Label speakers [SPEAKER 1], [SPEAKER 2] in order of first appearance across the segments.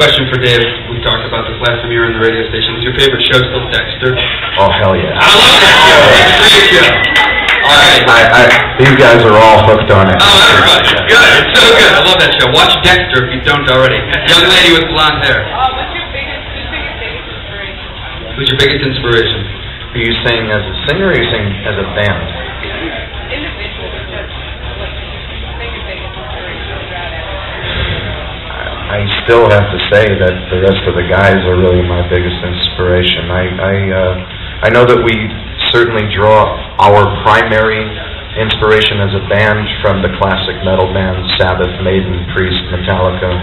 [SPEAKER 1] question for Dave. We talked about this last time you were on the radio station. Was your favorite show still Dexter?
[SPEAKER 2] Oh, hell yeah.
[SPEAKER 1] I love that show. It's a great show. All right.
[SPEAKER 2] These guys are all hooked on it.
[SPEAKER 1] Oh, everybody. Good. It's so good. I love that show. Watch Dexter if you don't already. Young lady with blonde hair.
[SPEAKER 3] What's your biggest inspiration?
[SPEAKER 1] Who's your biggest inspiration?
[SPEAKER 2] Are you saying as a singer or are you saying as a band?
[SPEAKER 3] Individual, just what's your biggest inspiration about it?
[SPEAKER 2] I still have to say that the rest of the guys are really my biggest inspiration. I know that we certainly draw our primary inspiration as a band from the classic metal bands, Sabbath, Maiden, Priest, Metallica,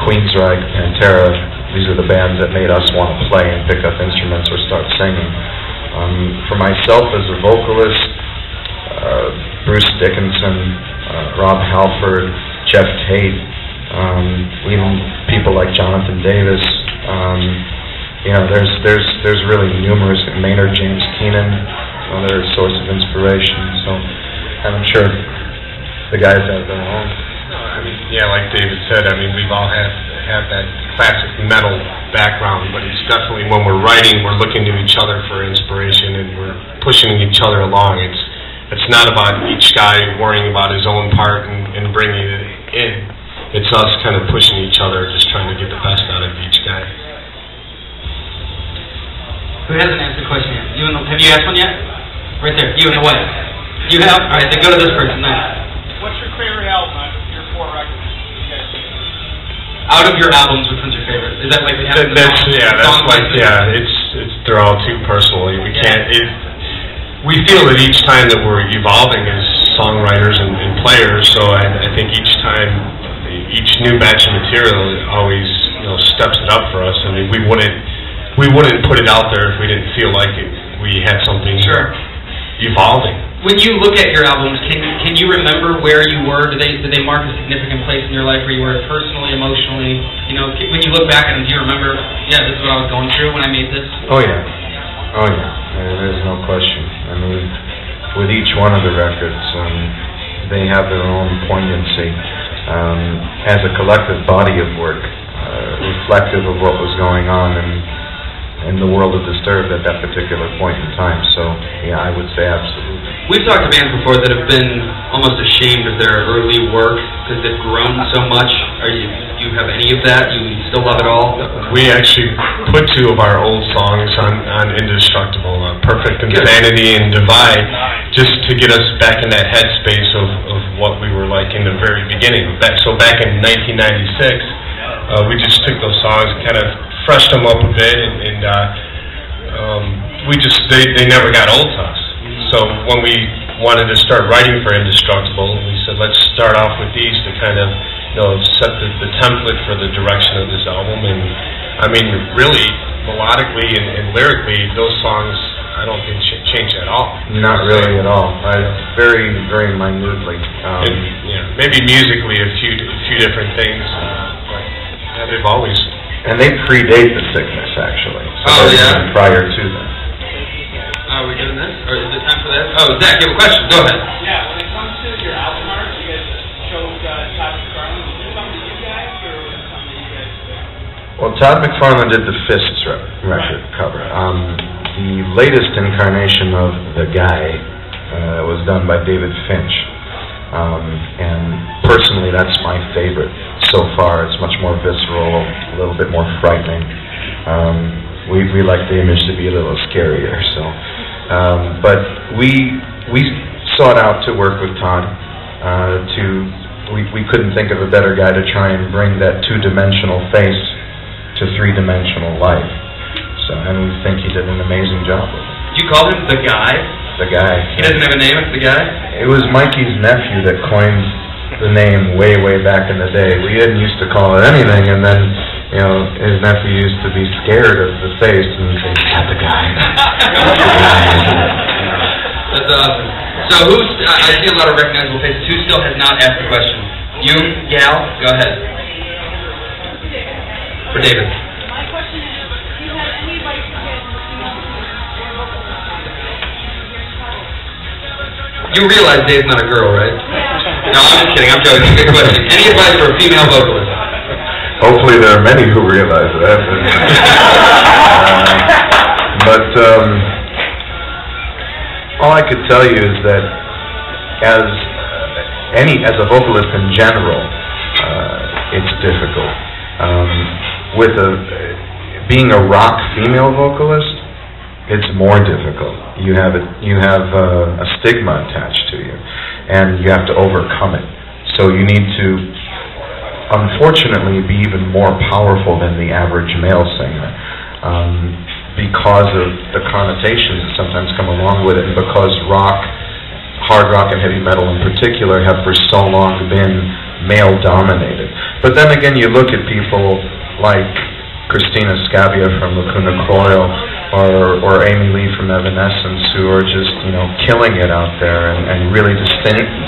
[SPEAKER 2] Queensryche, Pantera. These are the bands that made us want to play and pick up instruments or start singing. For myself as a vocalist, Bruce Dickinson, Rob Halford, Jeff Tate, even people like Jonathan Davis. There's really numerous. Maynard James Keenan, another source of inspiration. So, and I'm sure the guys have their own.
[SPEAKER 4] Like David said, we've all had that classic metal background, but it's definitely when we're writing, we're looking to each other for inspiration and we're pushing each other along. It's not about each guy worrying about his own part and bringing it in. It's us kind of pushing each other, just trying to get the best out of each guy.
[SPEAKER 1] Who hasn't asked a question yet? Have you asked one yet? Right there. You in the white. You have? All right, then go to this person. Nice.
[SPEAKER 5] What's your favorite album out of your 4 records?
[SPEAKER 1] Out of your albums, which one's your favorite? Is that like we have?
[SPEAKER 4] They're all too personal. We can't. We feel that each time that we're evolving as songwriters and players. So I think each time, each new batch of material always steps it up for us. We wouldn't put it out there if we didn't feel like we had something evolving.
[SPEAKER 1] When you look at your albums, can you remember where you were? Did they mark a significant place in your life where you were personally, emotionally? When you look back at them, do you remember? Yeah, this is what I was going through when I made this.
[SPEAKER 2] Oh yeah. There's no question. With each one of the records, they have their own poignancy. As a collective body of work, reflective of what was going on in the world of Disturbed at that particular point in time. So, yeah, I would say absolutely.
[SPEAKER 1] We've talked to bands before that have been almost ashamed of their early work because they've grown so much. Do you have any of that? You still love it all?
[SPEAKER 4] We actually put 2 of our old songs on Indestructible, Perfect Insanity and Divide, just to get us back in that headspace of what we were like in the very beginning. So back in 1996, we just took those songs and kind of freshed them up a bit, and they never got old to us. So when we wanted to start writing for Indestructible, we said let's start off with these to kind of set the template for the direction of this album. And really melodically and lyrically, those songs I don't think change at all.
[SPEAKER 2] Not really at all. Very, very minutely.
[SPEAKER 4] Maybe musically a few different things. But they've always.
[SPEAKER 2] And they predate the sickness, actually. So prior to them.
[SPEAKER 1] Are we doing this? Or is it time for that? Oh, Zach, you have a question. Go ahead.
[SPEAKER 5] Yeah, when it comes to your album art, you guys chose Todd McFarlane. Was it something you guys, or was it something you guys did?
[SPEAKER 2] Well, Todd McFarlane did the Fists record cover. The latest incarnation of The Guy was done by David Finch. And personally, that's my favorite so far. It's much more visceral, a little bit more frightening. We like the image to be a little scarier. So, but we sought out to work with Todd. We couldn't think of a better guy to try and bring that 2-dimensional face to 3-dimensional life. So, and we think he did an amazing job with it.
[SPEAKER 1] You call him The Guy?
[SPEAKER 2] The Guy.
[SPEAKER 1] He doesn't have a name, it's The Guy?
[SPEAKER 2] It was Mikey's nephew that coined the name way, way back in the day. We didn't used to call it anything, and then, his nephew used to be scared of the face, and he'd say, "Is that The Guy?"
[SPEAKER 1] That's awesome. So I see a lot of recognizable faces. Who still has not asked a question? You, gal, go ahead. For David.
[SPEAKER 3] My question is, do you have any advice for kids listening to your vocals?
[SPEAKER 1] You realize Dave's not a girl, right?
[SPEAKER 3] Yeah.
[SPEAKER 1] No, I'm just kidding. I'm joking. Good question. Any advice for a female vocalist?
[SPEAKER 2] Oh Hopefully there are many who realize that. But all I could tell you is that as a vocalist in general, it's difficult. Being a rock female vocalist, it's more difficult. You have a stigma attached to you, and you have to overcome it. So you need to, unfortunately, be even more powerful than the average male singer, because of the connotations that sometimes come along with it, and because hard rock and heavy metal in particular have for so long been male-dominated. But then again, you look at people like Christina Scabbia from Lacuna Coil, or Amy Lee from Evanescence, who are just, killing it out there and really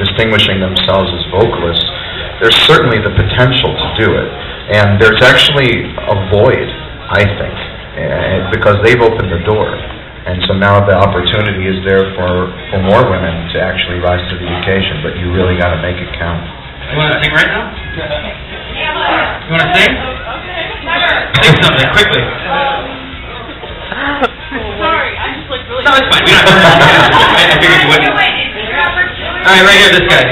[SPEAKER 2] distinguishing themselves as vocalists. There's certainly the potential to do it, and there's actually a void, I think, because they've opened the door, and so now the opportunity is there for more women to actually rise to the occasion. But you really got to make it count.
[SPEAKER 1] You want to sing right now? You want to sing? Sing something quickly.
[SPEAKER 3] Sorry, I'm just like really...
[SPEAKER 1] No, it's fine. We don't have to. I figured you wouldn't. All right, right here, this guy.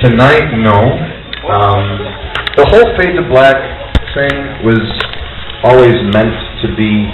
[SPEAKER 2] Tonight, no. The whole Fade to Black thing was always meant to be